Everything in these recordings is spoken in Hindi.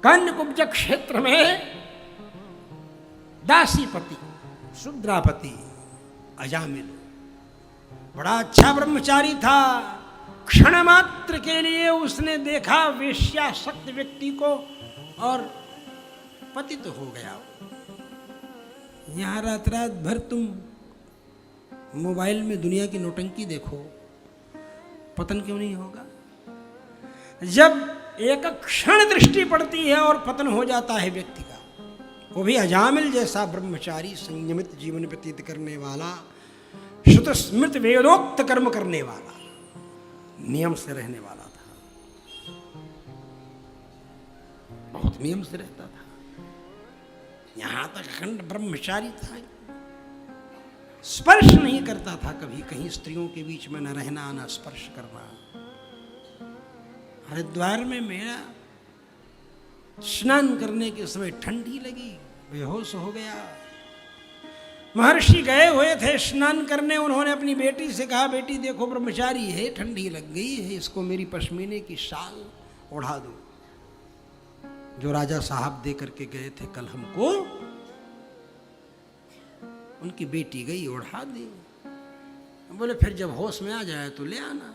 कन्यकुब्ज क्षेत्र में दासीपति शूद्रापति अजामिल बड़ा अच्छा ब्रह्मचारी था। क्षण मात्र के लिए उसने देखा वेश्यासक्त व्यक्ति को और पतित तो हो गया। यहां रात रात भर तुम मोबाइल में दुनिया की नौटंकी देखो, पतन क्यों नहीं होगा? जब एक क्षण दृष्टि पड़ती है और पतन हो जाता है व्यक्ति का, वो भी अजामिल जैसा ब्रह्मचारी, संयमित जीवन व्यतीत करने वाला, श्रुत स्मृत वेदोक्त कर्म करने वाला, नियम से रहने वाला था, बहुत नियम से रहता था। यहां तक अखंड ब्रह्मचारी था, स्पर्श नहीं करता था कभी, कहीं स्त्रियों के बीच में न रहना न स्पर्श करना। हरिद्वार में मेरा स्नान करने के समय ठंडी लगी, बेहोश हो गया। महर्षि गए हुए थे स्नान करने, उन्होंने अपनी बेटी से कहा, बेटी देखो ब्रह्मचारी है, ठंडी लग गई है, इसको मेरी पश्मीने की शाल ओढ़ा दो, जो राजा साहब दे करके गए थे कल हमको। उनकी बेटी गई, ओढ़ा दी। बोले फिर जब होश में आ जाए तो ले आना।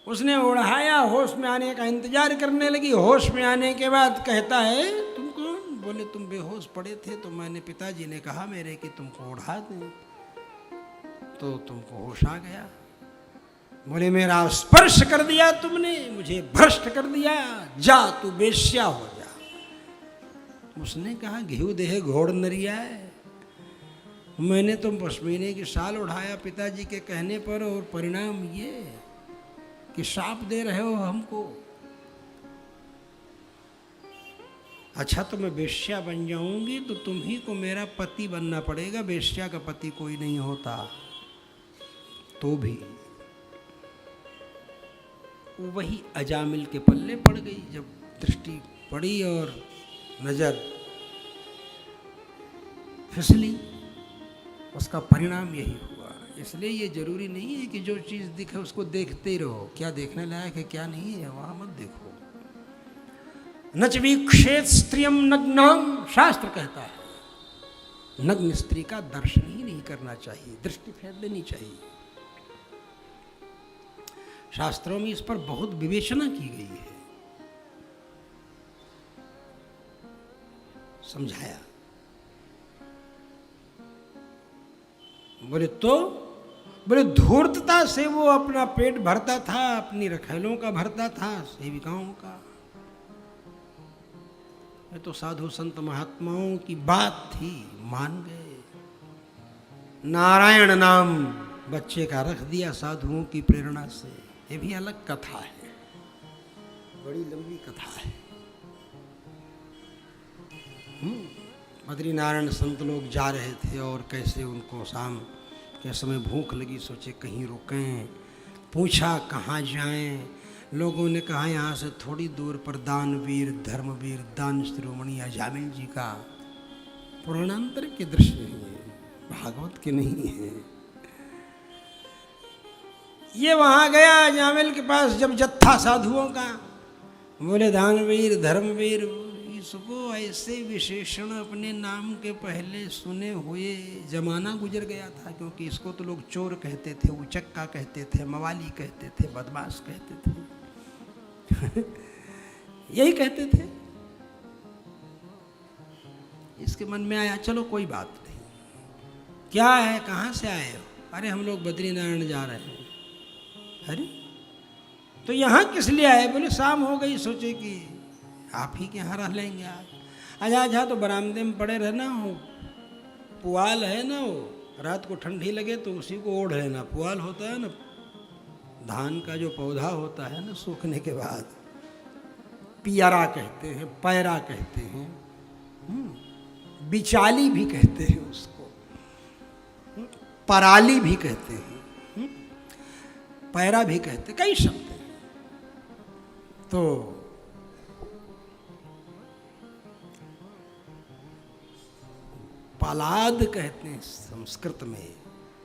उसने ओढ़ाया, होश में आने का इंतजार करने लगी। होश में आने के बाद कहता है, तुम कौन? बोले तुम बेहोश पड़े थे तो मैंने, पिताजी ने कहा मेरे कि तुमको ओढ़ा दें, तो तुमको होश आ गया। बोले मेरा स्पर्श कर दिया तुमने, मुझे भ्रष्ट कर दिया, जा तू वेश्या हो जा। उसने कहा, घिउ देह घोड़ नरिया है, मैंने तुम पश्मीने की शाल उठाया पिताजी के कहने पर, और परिणाम ये कि शाप दे रहे हो हमको। अच्छा तो मैं वेश्या बन जाऊंगी तो तुम ही को मेरा पति बनना पड़ेगा, वेश्या का पति कोई नहीं होता। तो भी वही अजामिल के पल्ले पड़ गई। जब दृष्टि पड़ी और नजर फिसली, उसका परिणाम यही हुआ। इसलिए ये जरूरी नहीं है कि जो चीज दिखे उसको देखते ही रहो, क्या देखने लायक है क्या नहीं है वहां मत देखो। नच वीक्षेत स्त्रियम नग्नाम, शास्त्र कहता है नग्न स्त्री का दर्शन ही नहीं करना चाहिए, दृष्टि फेर देनी चाहिए। शास्त्रों में इस पर बहुत विवेचना की गई है, समझाया। बोले धूर्तता से वो अपना पेट भरता था, अपनी रखैलों का भरता था, सेविकाओं का। ये तो साधु संत महात्माओं की बात थी, मान गए। नारायण नाम बच्चे का रख दिया साधुओं की प्रेरणा से। ये भी अलग कथा है, बड़ी लंबी कथा है। बद्रीनारायण संत लोग जा रहे थे और कैसे उनको शाम के समय भूख लगी, सोचे कहीं रुकें। पूछा कहाँ जाएं, लोगों ने कहा यहाँ से थोड़ी दूर पर दानवीर धर्मवीर दान शिरोमणि अजामिल जी का पुराणांतर के दृश्य है, भागवत के नहीं है। ये वहां गया अजामिल के पास, जब जत्था साधुओं का। बोले दानवीर धर्मवीर, इसको ऐसे विशेषण अपने नाम के पहले सुने हुए जमाना गुजर गया था, क्योंकि इसको तो लोग चोर कहते थे, उचक्का कहते थे, मवाली कहते थे, बदमाश कहते थे यही कहते थे। इसके मन में आया, चलो कोई बात नहीं, क्या है, कहाँ से आए हो? अरे हम लोग बद्रीनारायण जा रहे हैं। अरे तो यहाँ किस लिए आए? बोले शाम हो गई, सोचे कि आप ही के यहाँ रह लेंगे आज। अच्छा तो बरामदे में पड़े रहना, हो पुआल है ना, वो रात को ठंडी लगे तो उसी को ओढ़ लेना। पुआल होता है ना, धान का जो पौधा होता है ना, सूखने के बाद पियरा कहते हैं, पैरा कहते हैं, बिचाली भी कहते हैं उसको, पराली भी कहते हैं, पैरा भी कहते, कई शब्द हैं। तो पलाद कहते हैं संस्कृत में,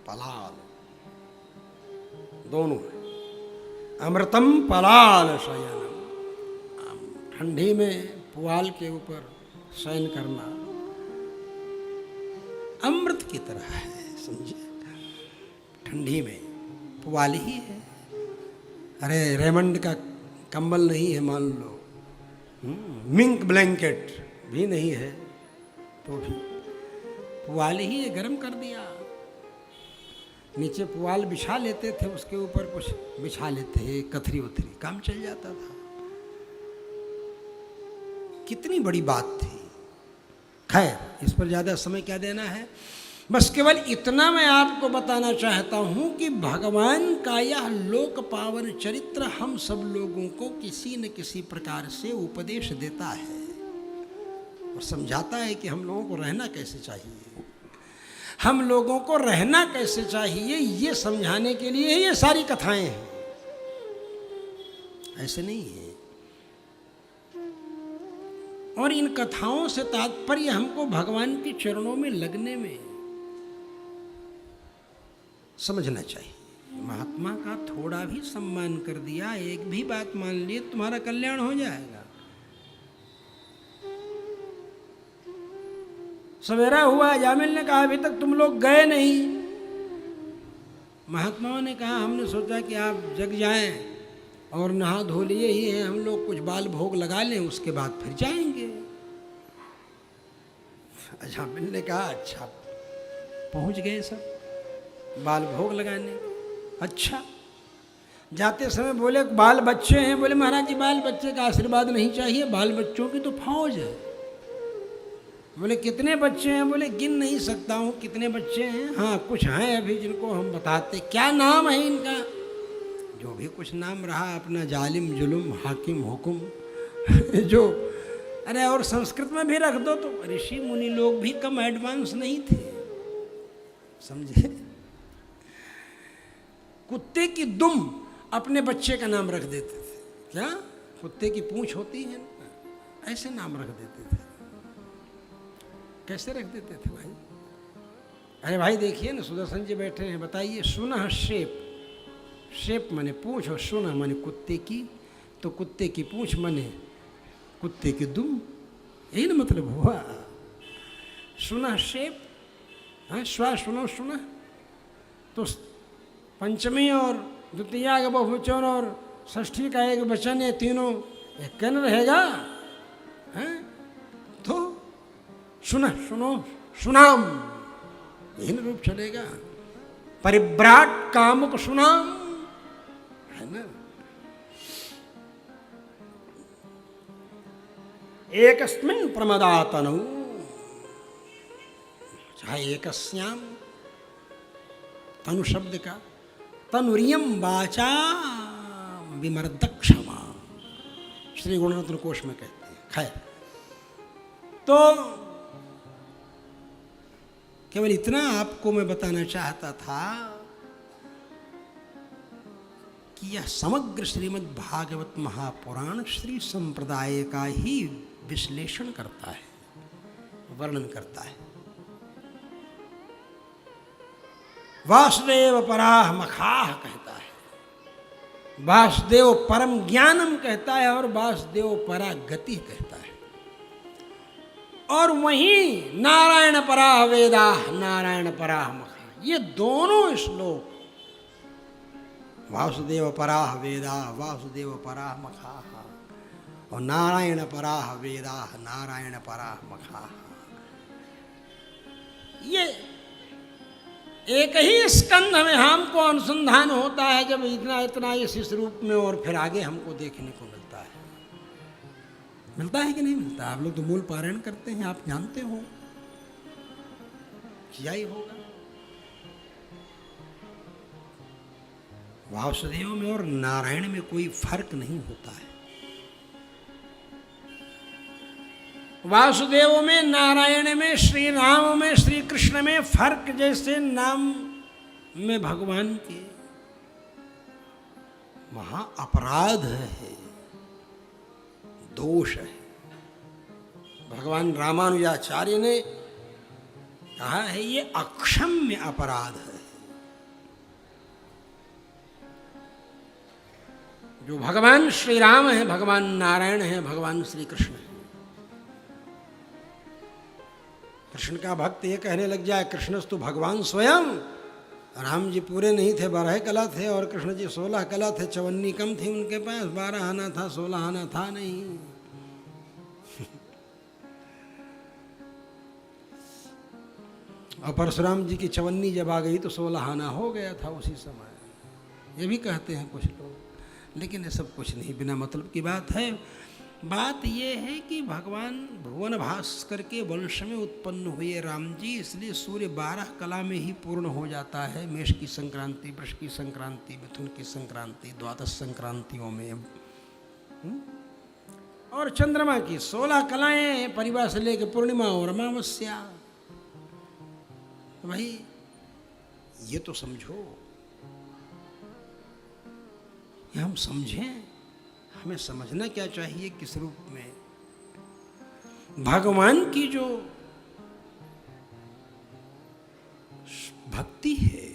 पलाद दोनों है। अमृतम पलाल शयनम, ठंडी में पुआल के ऊपर शयन करना अमृत की तरह है, समझे। ठंडी में पुआल ही है, अरे रेमंड का कंबल नहीं है मान लो, मिंक ब्लैंकेट भी नहीं है, तो भी पुआल ही है, गर्म कर दिया। नीचे पुआल बिछा लेते थे, उसके ऊपर कुछ बिछा लेते, कथरी उथरी, काम चल जाता था। कितनी बड़ी बात थी। खैर, इस पर ज़्यादा समय क्या देना है, बस केवल इतना मैं आपको बताना चाहता हूँ कि भगवान का यह लोक पावन चरित्र हम सब लोगों को किसी न किसी प्रकार से उपदेश देता है और समझाता है कि हम लोगों को रहना कैसे चाहिए, हम लोगों को रहना कैसे चाहिए, ये समझाने के लिए ये सारी कथाएं हैं, ऐसे नहीं है। और इन कथाओं से तात्पर्य हमको भगवान के चरणों में लगने में समझना चाहिए। महात्मा का थोड़ा भी सम्मान कर दिया, एक भी बात मान ली, तुम्हारा कल्याण हो जाएगा। सवेरा हुआ, जामिल ने कहा अभी तक तुम लोग गए नहीं। महात्माओं ने कहा हमने सोचा कि आप जग जाएं और नहा धो लिए ही हैं, हम लोग कुछ बाल भोग लगा लें, उसके बाद फिर जाएंगे। जामिल ने कहा अच्छा, पहुंच गए सब बाल भोग लगाने। अच्छा, जाते समय बोले बाल बच्चे हैं, बोले महाराज जी बाल बच्चे का आशीर्वाद नहीं चाहिए, बाल बच्चों की तो फौज है। बोले कितने बच्चे हैं, बोले गिन नहीं सकता हूँ कितने बच्चे हैं, हाँ कुछ हैं अभी जिनको हम बताते। क्या नाम है इनका, जो भी कुछ नाम रहा अपना, जालिम जुलुम हाकिम हुकुम जो, अरे और संस्कृत में भी रख दो तो ऋषि मुनि लोग भी कम एडवांस नहीं थे, समझे। कुत्ते की दुम अपने बच्चे का नाम रख देते थे, क्या कुत्ते की पूंछ होती है ऐसे नाम रख देते थे। कैसे रख देते थे भाई, अरे भाई देखिए ना सुदर्शन जी बैठे हैं, बताइए। सुनह शेप, शेप माने पूंछ और सुनह माने कुत्ते की, तो कुत्ते की पूंछ माने कुत्ते की दुम, यही ना मतलब हुआ। सुनह शेप, हाँ स्वा सुनो सुनह, तो पंचमी और द्वितीया का बहुवचन और षष्ठी का एक वचन, ये तीनों एक न रहेगा, हैं तो सुनह सुनो सुनाम, यही न रूप चलेगा। परिव्राट कामुक सुनाम, है ना। एकस्मिन् प्रमदातनु, चाहे एकस्याम, तनु शब्द का तनुरियम वाचा विमर्द क्षमा, श्री गुणरत्न कोश में कहते हैं। खैर, तो केवल इतना आपको मैं बताना चाहता था कि यह समग्र श्रीमद् भागवत महापुराण श्री संप्रदाय का ही विश्लेषण करता है, वर्णन करता है। वासुदेव पराह मखाह कहता है, वासुदेव परम ज्ञानम कहता है और वासुदेव परा गति कहता है। और वहीं नारायण पराह वेदाह, नारायण पराह मखाह, ये दोनों श्लोक वासुदेव पराह वेदाह, वासुदेव पराह मखाह और नारायण पराह वेदाह, नारायण पराह मखाह, ये एक ही स्कंध में हमको अनुसंधान होता है जब इतना इतना इस रूप में, और फिर आगे हमको देखने को मिलता है। मिलता है कि नहीं मिलता? आप लोग तो मूल पारायण करते हैं, आप जानते हो, किया ही होगा। वासुदेव में और नारायण में कोई फर्क नहीं होता है। वासुदेव में, नारायण में, श्री राम में, श्री कृष्ण में फर्क जैसे नाम में भगवान के वहां अपराध है, दोष है। भगवान रामानुजाचार्य ने कहा है ये अक्षम्य अपराध है। जो भगवान श्री राम है, भगवान नारायण है, भगवान श्री कृष्ण है। कृष्ण का भक्त ये कहने लग जाए कृष्णस्तु भगवान स्वयं, राम जी पूरे नहीं थे, 12 कला थे और कृष्ण जी 16 कला थे, चवन्नी कम थी उनके पास, 12 आना था, 16 आना था नहीं। और परशुराम जी की चवन्नी जब आ गई तो 16 आना हो गया था उसी समय। ये भी कहते हैं कुछ लोग, लेकिन ये सब कुछ नहीं, बिना मतलब की बात है। बात ये है कि भगवान भुवन भास्कर के वंश में उत्पन्न हुए राम जी, इसलिए सूर्य 12 कला में ही पूर्ण हो जाता है। मेष की संक्रांति, वृष की संक्रांति, मिथुन की संक्रांति, द्वादश संक्रांतियों में, और चंद्रमा की 16 कलाएं, परिवार से लेकर पूर्णिमा और अमावस्या। तो भाई ये तो समझो, ये हम समझें, हमें समझना क्या चाहिए, किस रूप में भगवान की जो भक्ति है,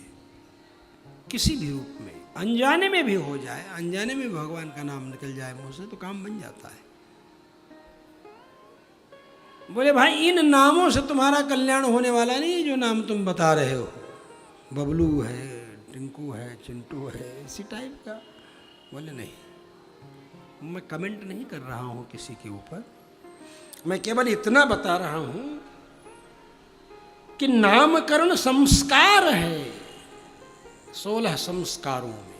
किसी भी रूप में, अनजाने में भी हो जाए, अनजाने में भगवान का नाम निकल जाए मुंह से, तो काम बन जाता है। बोले भाई इन नामों से तुम्हारा कल्याण होने वाला नहीं, जो नाम तुम बता रहे हो, बबलू है, टिंकू है, चिंटू है, इसी टाइप का। बोले नहीं, मैं कमेंट नहीं कर रहा हूं किसी के ऊपर, मैं केवल इतना बता रहा हूं कि नामकरण संस्कार है। 16 संस्कारों में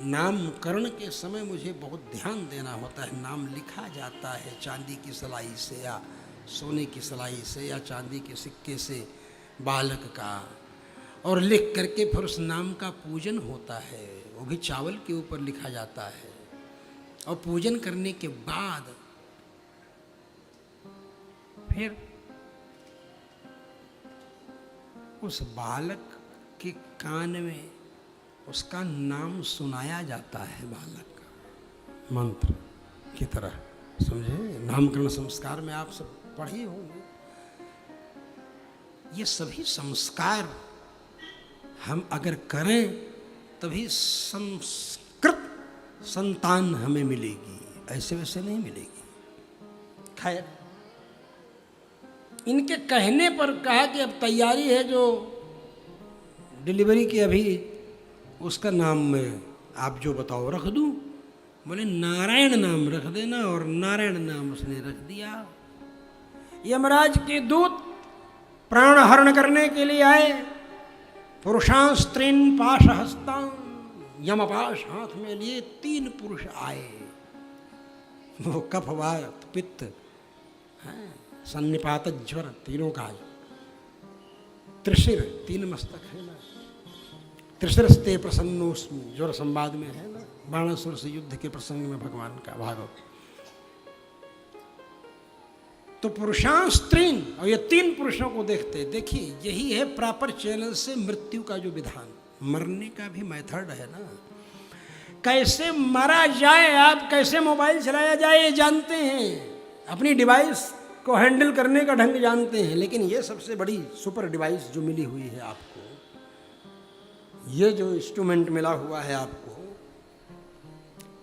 नामकरण के समय मुझे बहुत ध्यान देना होता है। नाम लिखा जाता है चांदी की सलाई से या सोने की सलाई से या चांदी के सिक्के से बालक का, और लिख करके फिर उस नाम का पूजन होता है, वो भी चावल के ऊपर लिखा जाता है। और पूजन करने के बाद फिर उस बालक के कान में उसका नाम सुनाया जाता है, बालक का मंत्र की तरह, समझे। नामकरण संस्कार में आप सब पढ़े होंगे। ये सभी संस्कार हम अगर करें तभी संस्कृत संतान हमें मिलेगी, ऐसे वैसे नहीं मिलेगी। खैर, इनके कहने पर कहा कि अब तैयारी है जो डिलीवरी की, अभी उसका नाम मैं आप जो बताओ रख दूं। बोले नारायण नाम रख देना, और नारायण नाम उसने रख दिया। यमराज के दूत प्राण हरण करने के लिए आए। पुरुषां स्त्रीन पाशहस्तां, यमपाश हाथ में लिए 3 पुरुष आए। वो कफ वात पित्त सन्निपात ज्वर तीनों का, त्रिशिर 3 मस्तक है ना, त्रिशिरस्ते प्रसन्नोस्मि, ज्वर संवाद में है ना, बाणासुर से युद्ध के प्रसंग में भगवान का भागवत। तो पुरुषां स्त्रीन, और ये 3 पुरुषों को देखते, देखिए यही है प्रॉपर चैनल से मृत्यु का जो विधान, मरने का भी मेथड है ना। कैसे मरा जाए, आप कैसे मोबाइल चलाया जाए ये जानते हैं, अपनी डिवाइस को हैंडल करने का ढंग जानते हैं, लेकिन ये सबसे बड़ी सुपर डिवाइस जो मिली हुई है आपको, ये जो इंस्ट्रूमेंट मिला हुआ है आपको,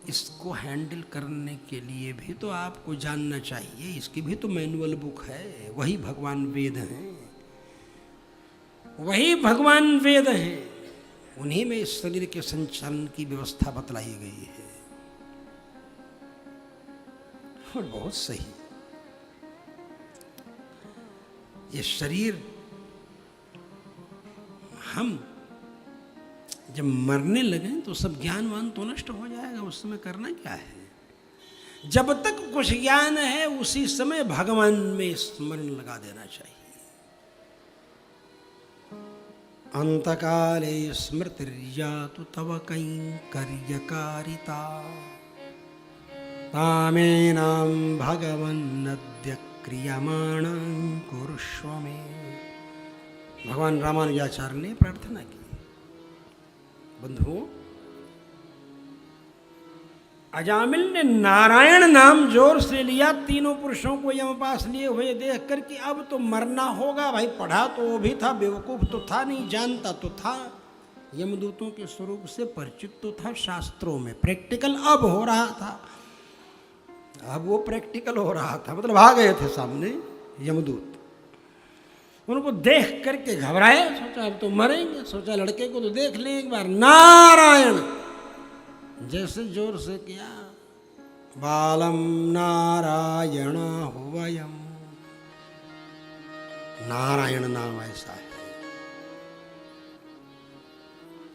इसको हैंडल करने के लिए भी तो आपको जानना चाहिए। इसकी भी तो मैनुअल बुक है। वही भगवान वेद हैं, वही भगवान वेद हैं, उन्हीं में इस शरीर के संचालन की व्यवस्था बतलाई गई है। और बहुत सही, ये शरीर हम जब मरने लगे तो सब ज्ञानवान तो नष्ट हो जाएगा। उस समय करना क्या है, जब तक कुछ ज्ञान है उसी समय भगवान में स्मरण लगा देना चाहिए। अंतकाले स्मृतिर्यातु तव कैंकर्यकारिता, तामेनां भगवन्नद्य क्रियमाणं कुरुष्व मे। भगवान रामानुजाचार्य ने प्रार्थना की। बंधुओं, अजामिल ने नारायण नाम जोर से लिया, 3 पुरुषों को यमपास लिए हुए देख कर कि अब तो मरना होगा। भाई पढ़ा तो वो भी था, बेवकूफ तो था नहीं, जानता तो था, यमदूतों के स्वरूप से परिचित तो था शास्त्रों में, प्रैक्टिकल अब हो रहा था। अब वो प्रैक्टिकल हो रहा था, मतलब आ गए थे सामने यमदूत। उनको देख करके घबराए, सोचा अब तो मरेंगे, सोचा लड़के को तो देख लें एक बार। नारायण जैसे जोर से किया, बालम नारायण हुवयम। नारायण नाम ऐसा है,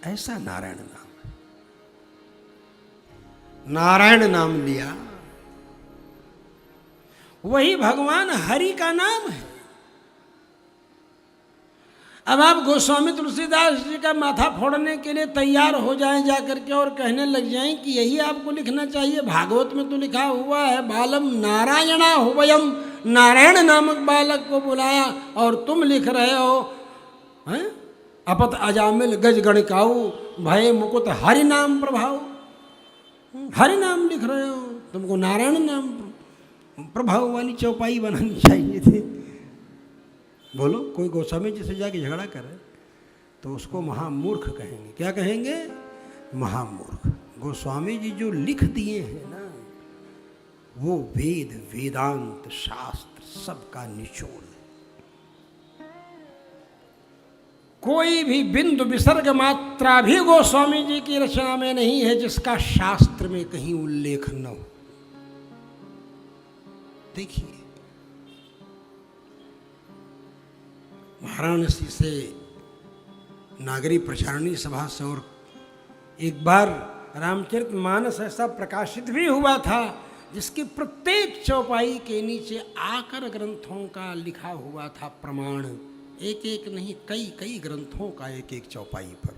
ऐसा नारायण नाम है। नारायण नाम लिया, वही भगवान हरि का नाम है। अब आप गोस्वामी तुलसीदास जी का माथा फोड़ने के लिए तैयार हो जाएं जाकर के और कहने लग जाएं कि यही आपको लिखना चाहिए। भागवत में तो लिखा हुआ है बालम नारायणा हुवयम, नारायण नामक बालक को बुलाया, और तुम लिख रहे हो हैं अपत अजामिल गज गणिकाऊ भय मुकुट हरि नाम प्रभाव। हरि नाम लिख रहे हो, तुमको नारायण नाम प्रभाव वाली चौपाई बनानी चाहिए थी। बोलो, कोई गोस्वामी जी से जाके झगड़ा करे तो उसको महामूर्ख कहेंगे। क्या कहेंगे? महामूर्ख। गोस्वामी जी जो लिख दिए हैं ना, वो वेद वेदांत शास्त्र सबका निचोड़ है। कोई भी बिंदु विसर्ग मात्रा भी गोस्वामी जी की रचना में नहीं है जिसका शास्त्र में कहीं उल्लेख न हो। देखिए, वाराणसी से नागरी प्रचारणी सभा से और एक बार रामचरितमानस ऐसा प्रकाशित भी हुआ था जिसकी प्रत्येक चौपाई के नीचे आकर ग्रंथों का लिखा हुआ था प्रमाण। एक एक नहीं, कई कई ग्रंथों का एक एक चौपाई पर।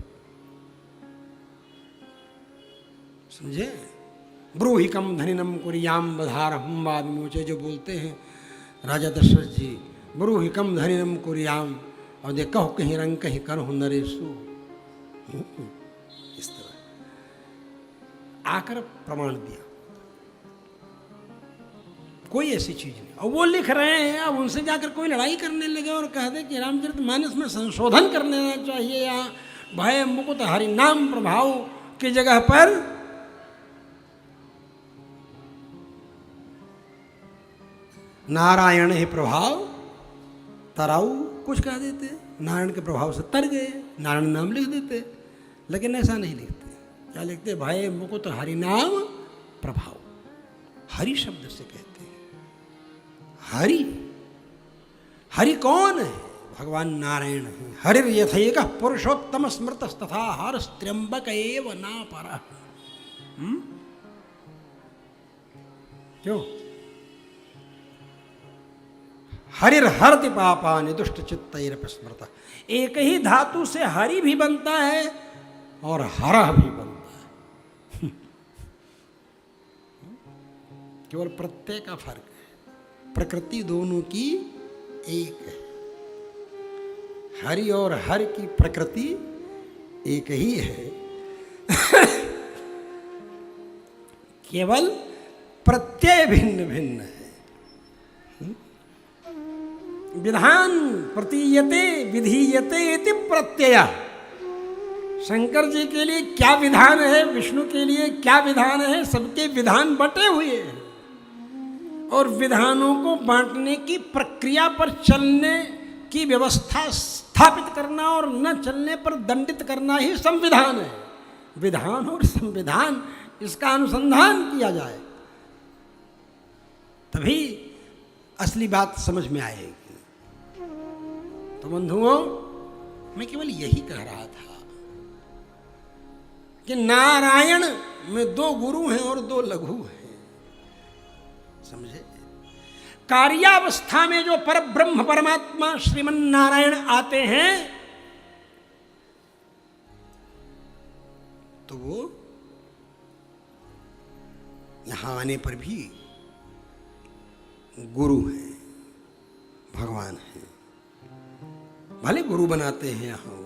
समझे? ब्रूहिकम धनिनम कुरियाम बधारहम बाद मुझे जो बोलते हैं राजा दशरथ जी, ब्रूहिकम धनिनम कुरियाम, और दे कहो कहीं रंग कहीं करहु नरेशु। इस तरह आकर प्रमाण दिया। कोई ऐसी चीज नहीं। और वो लिख रहे हैं, अब उनसे जाकर कोई लड़ाई करने लगे और कह दे कि रामचरितमानस में संशोधन कर लेना चाहिए, या भय मुकुट हरि नाम प्रभाव की जगह पर नारायण ही प्रभाव तराऊ कुछ कह देते। नारायण के प्रभाव से तर गए, नारायण नाम लिख देते। लेकिन ऐसा नहीं लिखते। क्या लिखते? भय मुकुट हरि नाम प्रभाव। हरि शब्द से कहते हैं। हरि, हरि कौन है? भगवान नारायण है। हरिर यथैक पुरुषोत्तम स्मृत तथा हर त्र्यंबक एव ना पर। क्यों? हरिर हरति पापानि दुष्ट चित्तैरपि स्मृतः। एक ही धातु से हरि भी बनता है और हरः भी बनता है। केवल प्रत्यय का फर्क है, प्रकृति दोनों की एक है। हरि और हर की प्रकृति एक ही है, केवल प्रत्यय भिन्न भिन्न है। विधान प्रतीयते विधीयते इति प्रत्यय। शंकर जी के लिए क्या विधान है, विष्णु के लिए क्या विधान है, सबके विधान बटे हुए हैं। और विधानों को बांटने की प्रक्रिया पर चलने की व्यवस्था स्थापित करना और न चलने पर दंडित करना ही संविधान है। विधान और संविधान, इसका अनुसंधान किया जाए तभी असली बात समझ में आएगी। तो बंधुओं, मैं केवल यही कह रहा था कि नारायण में दो गुरु हैं और दो लघु हैं। समझे? कार्यावस्था में जो परब्रह्म परमात्मा श्रीमन नारायण आते हैं तो वो यहां आने पर भी गुरु हैं, भगवान हैं। भले गुरु बनाते हैं यहाँ,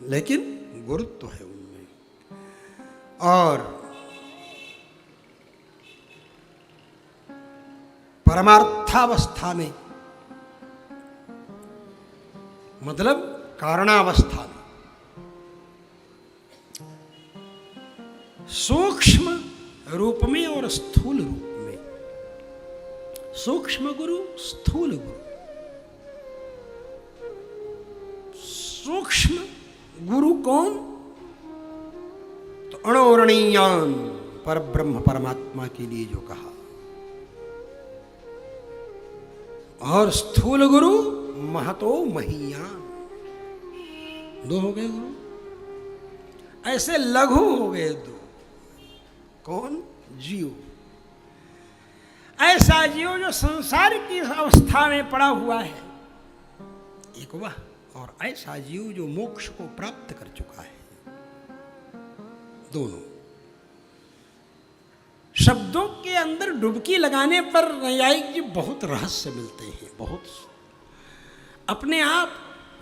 लेकिन गुरुत्व है उनमें। और परमार्थावस्था में, मतलब कारणावस्था में सूक्ष्म रूप में और स्थूल रूप में। सूक्ष्म गुरु, स्थूल गुरु। सूक्ष्म गुरु कौन? तो अणोरणीयान, पर ब्रह्म परमात्मा के लिए जो कहा। और स्थूल गुरु महतो महीयान। दो हो गए गुरु। ऐसे लघु हो गए दो। कौन? जीव। ऐसा जीव जो संसार की अवस्था में पड़ा हुआ है, एक वह, और ऐसा जीव जो मोक्ष को प्राप्त कर चुका है। दोनों शब्दों के अंदर डुबकी लगाने पर नैयायिक जी बहुत रहस्य मिलते हैं। बहुत अपने आप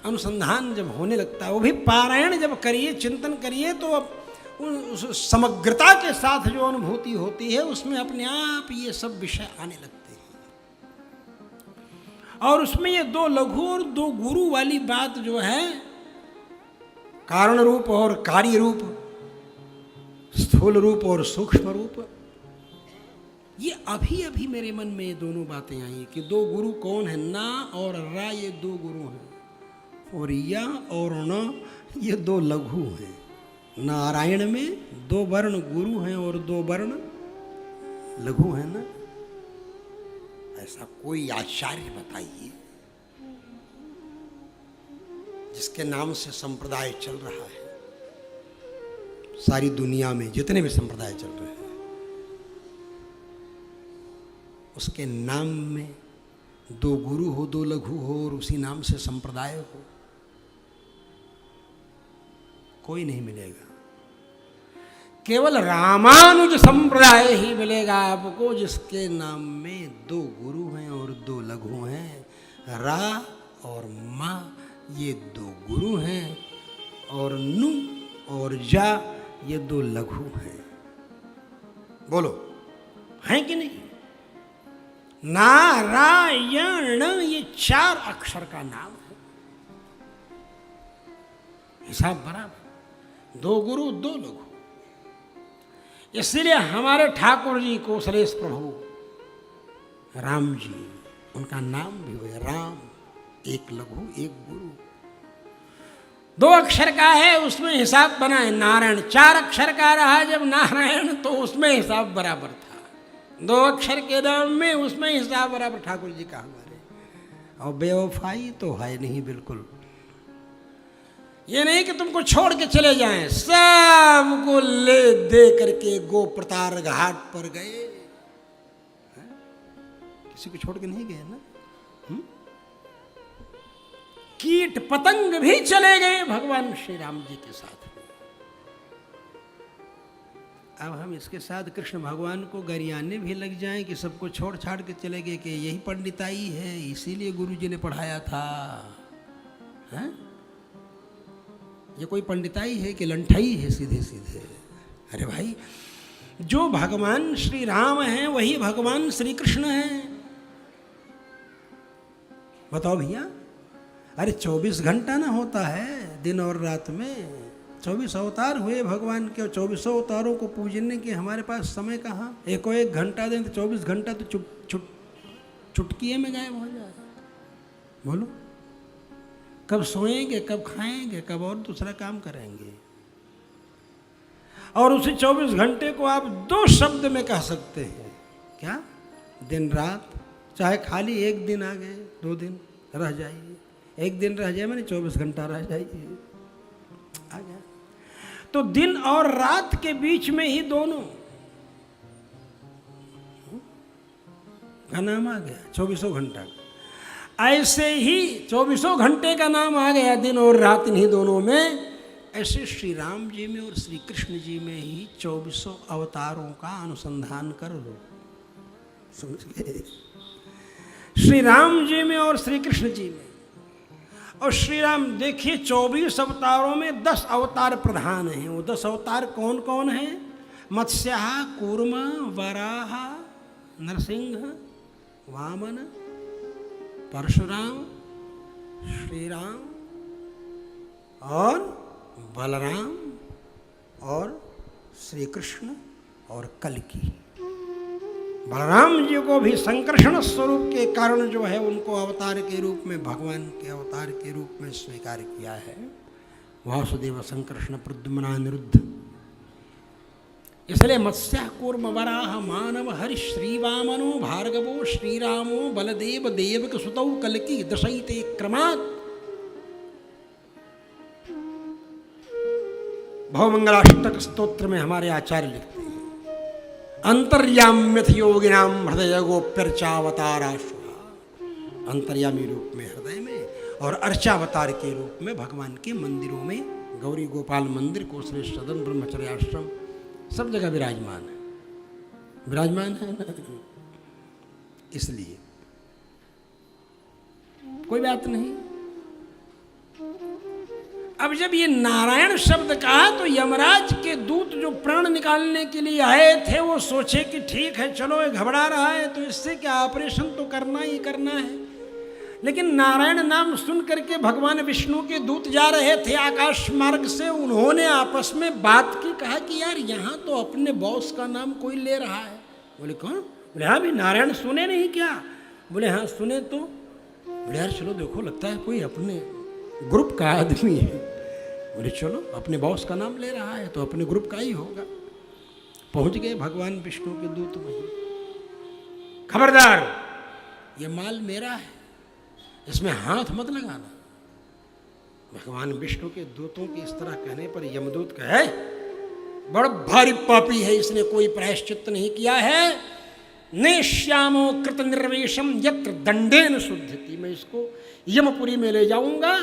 अनुसंधान जब होने लगता है, वो भी पारायण जब करिए, चिंतन करिए, तो अब उस समग्रता के साथ जो अनुभूति होती है, उसमें अपने आप ये सब विषय आने लगते हैं। और उसमें ये दो लघु और दो गुरु वाली बात जो है, कारण रूप और कार्य रूप, स्थूल रूप और सूक्ष्म रूप, ये अभी अभी मेरे मन में ये दोनों बातें आई कि दो गुरु कौन है? ना और रा, ये दो गुरु हैं, और या और न, ये दो लघु हैं। नारायण में दो वर्ण गुरु हैं और दो वर्ण लघु हैं ना। ऐसा कोई आचार्य बताइए जिसके नाम से संप्रदाय चल रहा है। सारी दुनिया में जितने भी संप्रदाय चल रहे हैं, उसके नाम में दो गुरु हो, दो लघु हो, और उसी नाम से संप्रदाय हो। कोई नहीं मिलेगा। केवल रामानुज संप्रदाय ही मिलेगा आपको, जिसके नाम में दो गुरु हैं और दो लघु हैं। रा और मा, ये दो गुरु हैं, और नु और जा, ये दो लघु हैं। बोलो, हैं कि नहीं? नारायण, ये चार अक्षर का नाम है। हिसाब बराबर। दो गुरु, दो लघु। इसलिए हमारे ठाकुर जी कौशलेश प्रभु राम जी, उनका नाम भी हुआ राम। एक लघु, एक गुरु। दो अक्षर का है, उसमें हिसाब बना है। नारायण चार अक्षर का रहा जब नारायण, तो उसमें हिसाब बराबर था। दो अक्षर के नाम में, उसमें हिसाब बराबर ठाकुर जी का हमारे। और बेवफाई तो है नहीं बिल्कुल। ये नहीं कि तुमको छोड़ के चले जाएं, सबको ले दे करके गो प्रतार घाट पर गए। किसी को छोड़ के नहीं गए ना। कीट पतंग भी चले गए भगवान श्री राम जी के साथ। अब हम इसके साथ कृष्ण भगवान को गरियाने भी लग जाएं कि सबको छोड़ छाड़ के चले गए, कि यही पंडिताई है, इसीलिए गुरु जी ने पढ़ाया था। है? ये कोई पंडिताई है कि लंठाई है सीधे सीधे? अरे भाई, जो भगवान श्री राम हैं वही भगवान श्री कृष्ण हैं। बताओ भैया, अरे 24 घंटा ना होता है दिन और रात में। 24 अवतार हुए भगवान के, और 24 अवतारों को पूजने के हमारे पास समय कहाँ? एको एक घंटा दें तो 24 घंटा तो चुटकिए में गायब हो जाए। बोलो, कब सोएंगे, कब खाएंगे, कब और दूसरा काम करेंगे? और उसी 24 घंटे को आप दो शब्द में कह सकते हैं, क्या? दिन रात। चाहे खाली एक दिन आ गए, 2 दिन रह जाइए, एक दिन रह जाए मैंने 24 घंटा रह जाइए, आ गया। तो दिन और रात के बीच में ही दोनों का नाम आ गया, 24 घंटा। ऐसे ही 24 घंटे का नाम आ गया दिन और रात इन्हीं दोनों में। ऐसे श्री राम जी में और श्री कृष्ण जी में ही 24 अवतारों का अनुसंधान कर लो। समझ गए? श्री राम जी में और श्री कृष्ण जी में। और श्री राम देखिए, 24 अवतारों में 10 अवतार प्रधान हैं। वो 10 अवतार कौन कौन हैं? मत्स्य, कूर्म, वराह, नरसिंह, वामन, परशुराम, श्री राम और बलराम और श्री कृष्ण और कल्कि। बलराम जी को भी संकर्षण स्वरूप के कारण जो है उनको अवतार के रूप में, भगवान के अवतार के रूप में स्वीकार किया है। वासुदेव संकर्षण प्रद्युम्न अनिरुद्ध। इसलिए मत्स्य कूर्म वराह मानव हरि श्रीवामनो भार्गवो श्रीरामो बलदेव देवक सुतौ कल्कि दशैते क्रमात्। भवमंगलाष्टक स्तोत्र में हमारे आचार्य लिखते हैं, अंतर्याम्यथ योगिनाम हृदय गोप्यर्चावताराशु। अंतर्यामी रूप में हृदय में और अर्चावतार के रूप में भगवान के मंदिरों में, गौरी गोपाल मंदिर, कोसलेश सदन, ब्रह्मचर्य आश्रम, सब जगह विराजमान है, विराजमान है ना। इसलिए कोई बात नहीं। अब जब ये नारायण शब्द कहा तो यमराज के दूत जो प्राण निकालने के लिए आए थे वो सोचे कि ठीक है चलो ये घबरा रहा है तो इससे क्या, ऑपरेशन तो करना ही करना है। लेकिन नारायण नाम सुन करके भगवान विष्णु के दूत जा रहे थे आकाश मार्ग से, उन्होंने आपस में बात की, कहा कि यार यहाँ तो अपने बॉस का नाम कोई ले रहा है। बोले कौन? बोले हाँ भी नारायण सुने नहीं क्या? बोले हाँ सुने। तो बोले यार चलो देखो लगता है कोई अपने ग्रुप का आदमी है। बोले चलो अपने बॉस का नाम ले रहा है तो अपने ग्रुप का ही होगा। पहुंच गए भगवान विष्णु के दूत वहीं। खबरदार ये माल मेरा है, इसमें हाथ मत लगाना। भगवान विष्णु के दूतों के इस तरह कहने पर यमदूत कहे बड़ा भारी पापी है, इसने कोई प्रायश्चित नहीं किया है। नेश्यामो कृत निर्वेशम यत्र दंडेन शुद्धति। मैं इसको यमपुरी में ले जाऊंगा,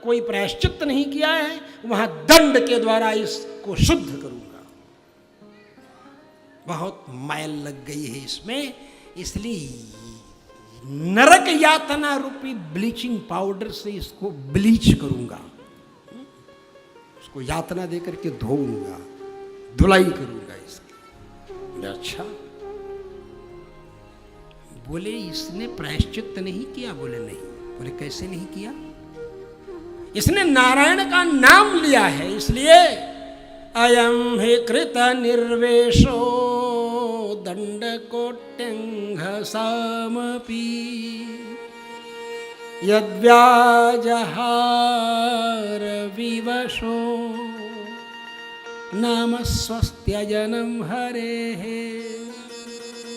कोई प्रायश्चित नहीं किया है, वहां दंड के द्वारा इसको शुद्ध करूंगा। बहुत मैल लग गई है इसमें, इसलिए नरक यातना रूपी ब्लीचिंग पाउडर से इसको ब्लीच करूंगा, उसको यातना देकर के धोऊंगा, धुलाई करूंगा इसकी। बोले अच्छा। बोले इसने प्रायश्चित नहीं किया? बोले नहीं। बोले कैसे नहीं किया? इसने नारायण का नाम लिया है इसलिए। अयम हे कृत निर्वेशो दंड कोट्यंघ समपि यद्व्याजहार विवशो नाम स्वस्त्यजनम हरे।